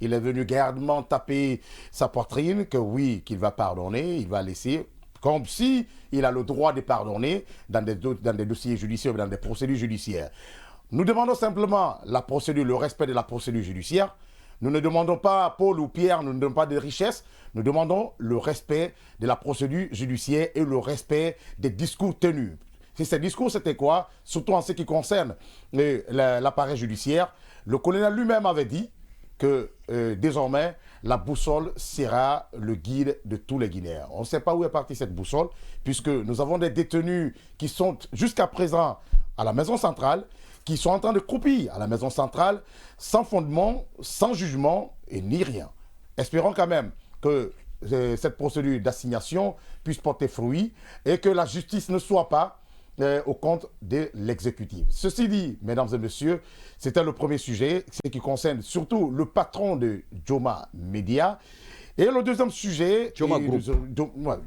il est venu gardement taper sa poitrine, que oui, qu'il va pardonner, il va laisser, comme si il a le droit de pardonner dans des dossiers judiciaires ou dans des procédures judiciaires. Nous demandons simplement la procédure, le respect de la procédure judiciaire. Nous ne demandons pas, Paul ou Pierre, nous ne demandons pas de richesse, nous demandons le respect de la procédure judiciaire et le respect des discours tenus. Si ces discours, c'était quoi? Surtout en ce qui concerne l'appareil judiciaire, le colonel lui-même avait dit que désormais, la boussole sera le guide de tous les Guinéens. On ne sait pas où est partie cette boussole, puisque nous avons des détenus qui sont jusqu'à présent à la maison centrale, qui sont en train de croupir à la maison centrale, sans fondement, sans jugement et ni rien. Espérons quand même que cette procédure d'assignation puisse porter fruit et que la justice ne soit pas au compte de l'exécutif. Ceci dit, mesdames et messieurs, c'était le premier sujet, ce qui concerne surtout le patron de Joma Media. Et le deuxième sujet... Joma Group.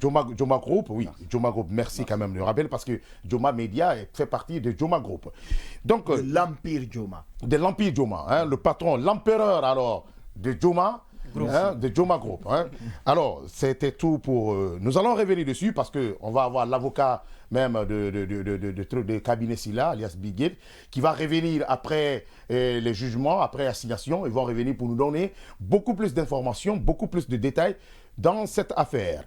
Joma Group, oui. Joma Group, merci quand même de le rappeler, parce que Joma Media fait partie de Joma Group. Donc, de l'Empire Joma. De l'Empire Joma, hein, le patron, l'empereur alors de Joma. De Joma Group. Hein. Alors, c'était tout pour... nous allons revenir dessus parce qu'on va avoir l'avocat même de cabinet Silla, alias Bigate, qui va revenir après les jugements, après assignation. Ils vont revenir pour nous donner beaucoup plus d'informations, beaucoup plus de détails dans cette affaire.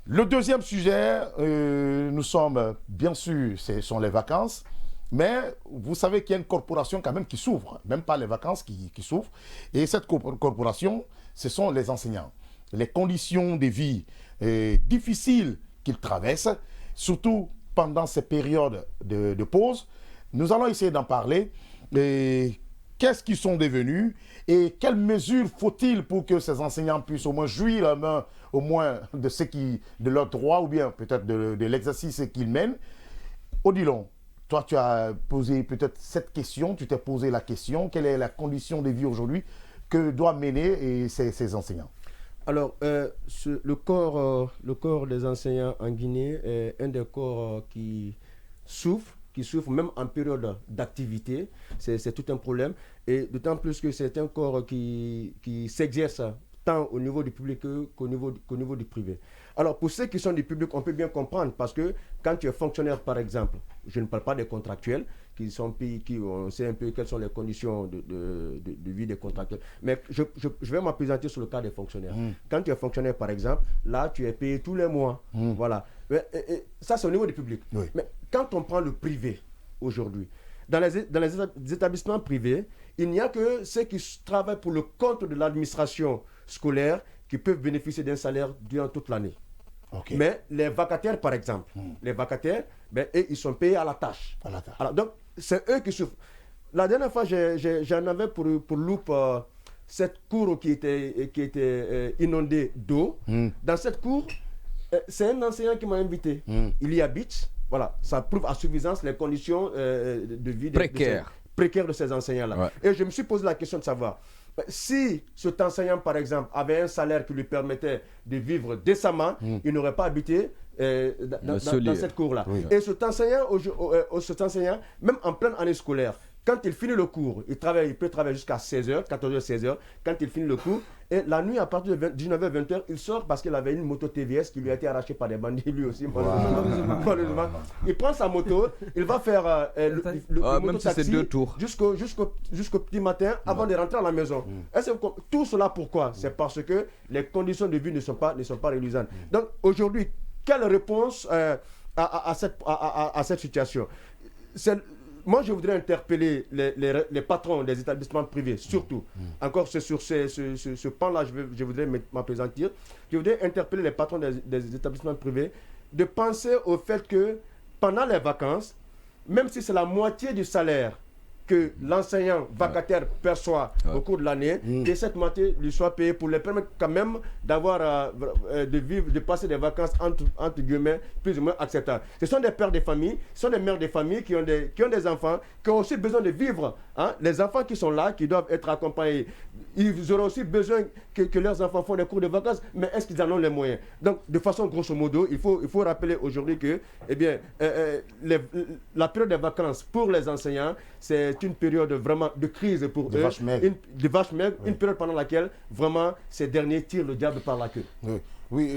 Le deuxième sujet, nous sommes, bien sûr, ce sont les vacances. Mais vous savez qu'il y a une corporation quand même qui souffre, même pas les vacances qui souffrent. Et cette corporation, ce sont les enseignants. Les conditions de vie difficiles qu'ils traversent, surtout pendant ces périodes de pause. Nous allons essayer d'en parler. Qu'est-ce qu'ils sont devenus et quelles mesures faut-il pour que ces enseignants puissent au moins jouir au moins de leurs droits ou bien peut-être de l'exercice qu'ils mènent. Odilon, toi, tu as posé peut-être cette question, tu t'es posé la question, quelle est la condition de vie aujourd'hui que doivent mener ces enseignants? Alors, le corps des enseignants en Guinée est un des corps qui souffre même en période d'activité. C'est tout un problème. Et d'autant plus que c'est un corps qui s'exerce tant au niveau du public qu'au niveau du privé. Alors, pour ceux qui sont du public, on peut bien comprendre parce que quand tu es fonctionnaire, par exemple, je ne parle pas des contractuels, on sait un peu quelles sont les conditions de vie des contractuels. Mais je vais m'appesantir sur le cas des fonctionnaires. Quand tu es fonctionnaire, par exemple, là, tu es payé tous les mois. Voilà. Et ça, c'est au niveau du public. Oui. Mais quand on prend le privé, aujourd'hui, dans les établissements privés, il n'y a que ceux qui travaillent pour le compte de l'administration scolaire qui peuvent bénéficier d'un salaire durant toute l'année. Okay. Mais les vacataires, par exemple, les vacataires, eux, ils sont payés à la tâche. Alors, donc, c'est eux qui souffrent. La dernière fois, j'en avais pour loupe cette cour qui était inondée d'eau. Dans cette cour, c'est un enseignant qui m'a invité. Il y habite. Voilà, ça prouve à suffisance les conditions de vie précaires de ces enseignants-là. Ouais. Et je me suis posé la question de savoir, si cet enseignant, par exemple, avait un salaire qui lui permettait de vivre décemment, il n'aurait pas habité dans cette cour-là. Oui. Et cet enseignant, même en pleine année scolaire, quand il finit le cours, il peut travailler jusqu'à 16h, 14h, 16h. Quand il finit le cours, et la nuit, à partir de 19h, 20h, il sort parce qu'il avait une moto TVS qui lui a été arrachée par des bandits, lui aussi. Malheureusement. Il prend sa moto, il va faire le moto-taxi jusqu'au petit matin avant de rentrer à la maison. Tout cela, pourquoi? C'est parce que les conditions de vie ne sont pas réalisantes. Donc, aujourd'hui, quelle réponse à cette situation? Moi, je voudrais interpeller les patrons des établissements privés, surtout. Encore sur ce pan-là, je voudrais m'appesantir. Je voudrais interpeller les patrons des établissements privés de penser au fait que pendant les vacances, même si c'est la moitié du salaire que l'enseignant vacataire perçoit au cours de l'année, que cette moitié lui soit payée pour lui permettre quand même d'avoir de passer des vacances entre guillemets plus ou moins acceptables. Ce sont des pères de famille, ce sont des mères de famille qui ont des enfants, qui ont aussi besoin de vivre. Hein? Les enfants qui sont là, qui doivent être accompagnés, ils auront aussi besoin que leurs enfants font des cours de vacances, mais est-ce qu'ils en ont les moyens? Donc, de façon grosso modo, il faut rappeler aujourd'hui que la période des vacances pour les enseignants, c'est c'est une période vraiment de crise pour eux. De vache maigre, une période pendant laquelle vraiment ces derniers tirent le diable par la queue. Oui,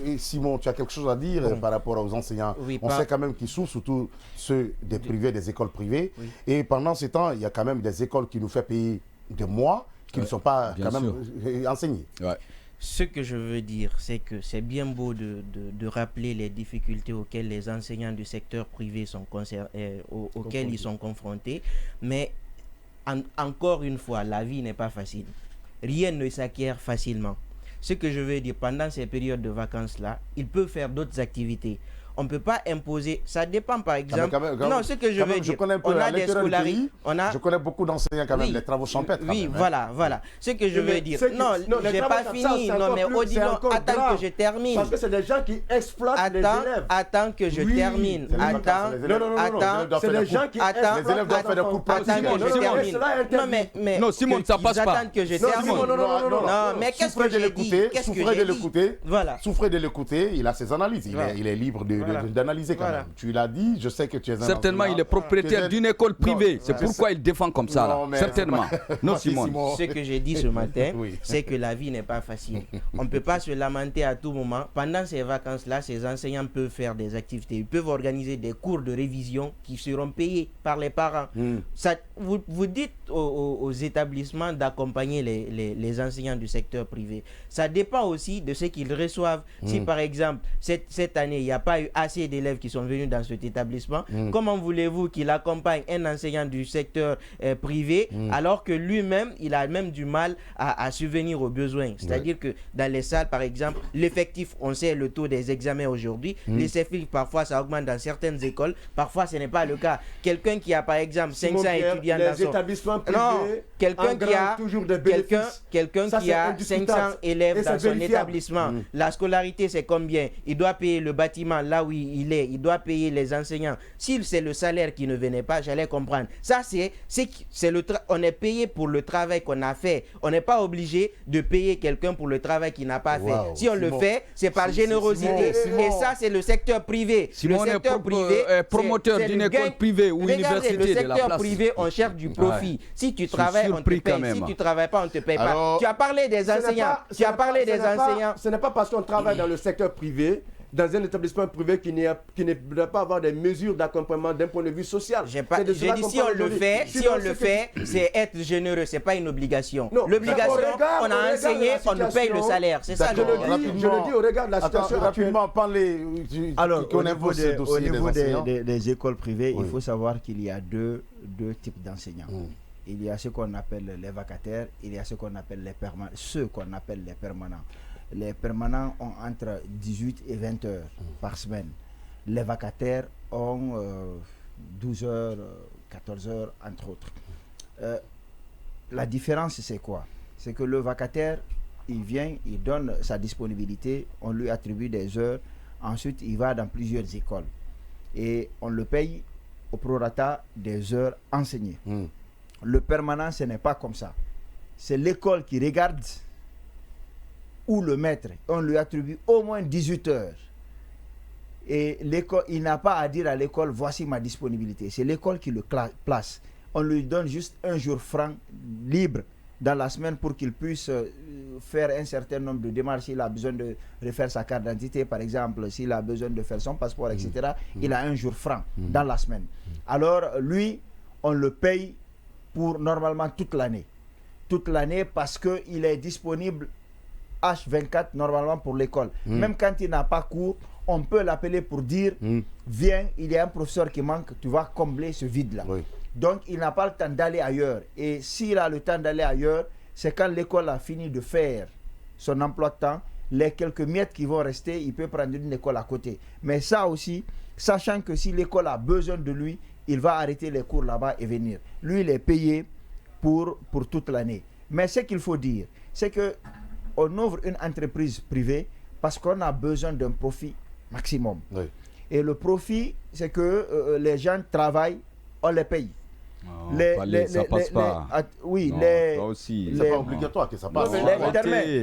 et Simon, tu as quelque chose à dire par rapport aux enseignants? On sait quand même qu'ils souffrent, surtout ceux des privés, des écoles privées. Et pendant ce temps, il y a quand même des écoles qui nous font payer des mois qui ne sont pas quand même enseignés. Ce que je veux dire, c'est que c'est bien beau de rappeler les difficultés auxquelles les enseignants du secteur privé sont auxquels ils sont confrontés, mais encore une fois, la vie n'est pas facile. Rien ne s'acquiert facilement. Ce que je veux dire, pendant ces périodes de vacances-là, ils peuvent faire d'autres activités. On ne peut pas imposer, ça dépend par exemple. Non, ce que je veux dire, on a des scolaires, je connais beaucoup d'enseignants quand même, les travaux champêtres. Oui, voilà. Ce que je veux dire. Non, je n'ai pas fini. Non, mais Odilon, attends que je termine. Parce que c'est des gens qui exploitent les élèves. Attends que je termine. Attends. C'est des gens qui exploitent les élèves doivent faire des coups de attends que je termine. Mais non, Simon, ça passe pas. Attends que je termine. Non, mais qu'est-ce que j'ai dit? Souffrez de l'écouter. Voilà. Souffrez de l'écouter. Il a ses analyses. Il est libre d'analyser quand même. Tu l'as dit, je sais que tu es un certainement, il est propriétaire d'une école privée. C'est pourquoi il défend comme ça. Là. Certainement. Non, Simon. Ce que j'ai dit ce matin, c'est que la vie n'est pas facile. On ne peut pas se lamenter à tout moment. Pendant ces vacances-là, ces enseignants peuvent faire des activités. Ils peuvent organiser des cours de révision qui seront payés par les parents. Vous dites aux établissements d'accompagner les enseignants du secteur privé. Ça dépend aussi de ce qu'ils reçoivent. Si par exemple, cette année, il n'y a pas eu assez d'élèves qui sont venus dans cet établissement, comment voulez-vous qu'il accompagne un enseignant du secteur privé alors que lui-même, il a même du mal à subvenir aux besoins? C'est-à-dire que dans les salles, par exemple, l'effectif, on sait le taux des examens aujourd'hui, les effectifs, parfois, ça augmente dans certaines écoles, parfois, ce n'est pas le cas. Quelqu'un qui a, par exemple, 500 étudiants dans son... établissements privés, non, quelqu'un qui a 500 élèves dans son établissement, la scolarité, c'est combien? Il doit payer le bâtiment là où il est, il doit payer les enseignants. Si c'est le salaire qui ne venait pas, j'allais comprendre. Ça, on est payé pour le travail qu'on a fait. On n'est pas obligé de payer quelqu'un pour le travail qu'il n'a pas fait. Si on le fait, c'est par générosité. Et ça, c'est le secteur privé. Simon le secteur privé, promoteur d'une école privée ou université. Le secteur privé, on cherche du profit. Si tu travailles, on te paye. Si tu ne travailles pas, on ne te paye pas. Tu as parlé des enseignants. Ce n'est pas parce qu'on travaille dans le secteur privé, dans un établissement privé qui ne doit pas avoir des mesures d'accompagnement d'un point de vue social. J'ai dit si on le fait, c'est être généreux, c'est pas une obligation. L'obligation, on a enseigné, on nous paye le salaire. C'est ça. Je le dis au regard de la situation rapidement, parler. Alors, au niveau des écoles privées, il faut savoir qu'il y a deux types d'enseignants. Il y a ce qu'on appelle les vacataires, il y a ce qu'on appelle les permanents. Les permanents ont entre 18 et 20 heures par semaine. Les vacataires ont 12 heures, 14 heures, entre autres. La différence, c'est quoi? C'est que le vacataire, il vient, il donne sa disponibilité, on lui attribue des heures, ensuite il va dans plusieurs écoles. Et on le paye au prorata des heures enseignées. Le permanent, ce n'est pas comme ça. C'est l'école qui regarde ou le maître, on lui attribue au moins 18 heures. Et l'école, il n'a pas à dire à l'école, voici ma disponibilité. C'est l'école qui le place. On lui donne juste un jour franc libre dans la semaine pour qu'il puisse faire un certain nombre de démarches. S'il a besoin de refaire sa carte d'identité, par exemple, s'il a besoin de faire son passeport, etc., il a un jour franc dans la semaine. Alors, lui, on le paye pour normalement toute l'année. Toute l'année parce qu'il est disponible H24 normalement pour l'école. Même quand il n'a pas cours, on peut l'appeler pour dire viens, il y a un professeur qui manque, tu vas combler ce vide-là. Donc il n'a pas le temps d'aller ailleurs. Et s'il a le temps d'aller ailleurs, c'est quand l'école a fini de faire son emploi de temps, les quelques miettes qui vont rester, il peut prendre une école à côté. Mais ça aussi, sachant que si l'école a besoin de lui, il va arrêter les cours là-bas et venir. Lui, il est payé pour toute l'année. Mais ce qu'il faut dire, c'est que on ouvre une entreprise privée parce qu'on a besoin d'un profit maximum. Et le profit, c'est que les gens travaillent, on les paye. Ça passe pas. Oui, Non, les. toi aussi. C'est pas obligatoire que ça passe. Les Arrêtez.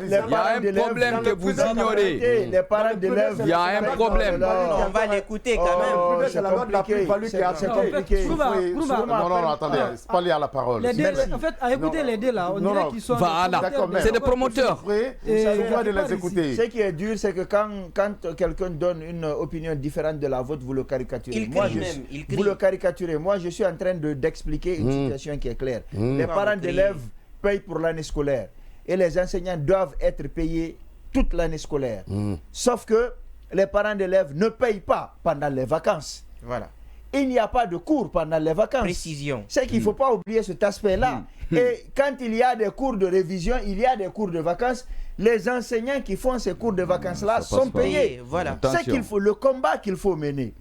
Il y a un problème que vous ignorez. Les parents d'élèves. Il y a un problème. On va l'écouter quand même. C'est la loi de la plus-value qui a C'est compliqué. Non, attendez, c'est pas lié à la parole. Les deux, en fait, à écouter les deux là, on dirait qu'ils sont. Voilà. C'est des promoteurs. Vous de les écouter. Ce qui est dur, c'est que quand quelqu'un donne une opinion différente de la vôtre, vous le caricaturez. Il crie même, il crie. Vous le caricaturez. Moi, je suis en train d'expliquer une situation qui est claire. Les parents d'élèves payent pour l'année scolaire et les enseignants doivent être payés toute l'année scolaire. Sauf que les parents d'élèves ne payent pas pendant les vacances. Voilà. Il n'y a pas de cours pendant les vacances. Précision. C'est qu'il ne faut pas oublier cet aspect-là. Et quand il y a des cours de révision, il y a des cours de vacances. Les enseignants qui font ces cours de vacances-là sont payés. Voilà. C'est qu'il faut, le combat qu'il faut mener,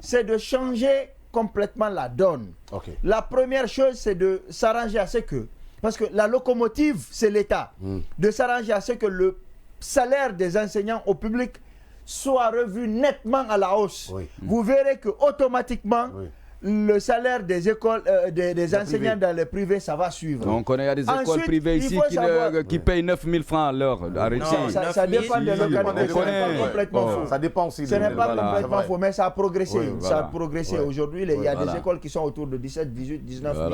c'est de changer complètement la donne. La première chose, c'est de s'arranger à ce que, parce que la locomotive, c'est l'État, de s'arranger à ce que le salaire des enseignants au public soit revu nettement à la hausse. Vous verrez que automatiquement, le salaire des écoles, des enseignants dans les privés, ça va suivre. On connaît, il y a des écoles privées ici qui payent 9 000 francs à l'heure. Ça dépend des localités. Ce n'est pas complètement faux. Ça dépend aussi. Ce n'est pas complètement faux, mais ça a progressé. Ça a progressé. Ouais. Aujourd'hui, il y a des écoles qui sont autour de 17, 18, 19 000.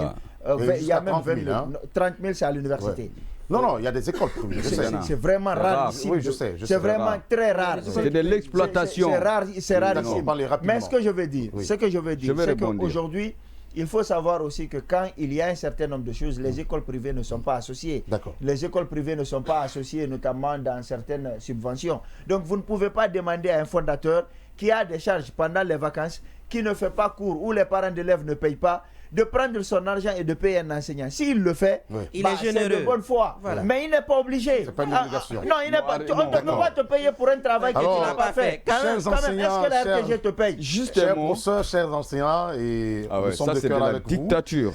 Il y a même 20 000. 30 000, c'est à l'université. Non, il y a des écoles privées. C'est vraiment rare ici. Oui, je sais. C'est vraiment très rare. C'est de l'exploitation. C'est rare ici. Mais ce que je veux dire, c'est qu'aujourd'hui, il faut savoir aussi que quand il y a un certain nombre de choses, les écoles privées ne sont pas associées. Les écoles privées ne sont pas associées, notamment dans certaines subventions. Donc vous ne pouvez pas demander à un fondateur qui a des charges pendant les vacances, qui ne fait pas cours, ou les parents d'élèves ne payent pas, de prendre son argent et de payer un enseignant. S'il le fait, il est généreux. C'est de bonne foi. Voilà. Mais il n'est pas obligé. C'est pas une obligation. Non, il n'est pas. On ne peut pas te payer pour un travail que tu n'as pas fait. Quand même, est-ce que la RTG te paye? Chers professeurs, chers enseignants, et nous sommes de cœur avec vous. Dictature.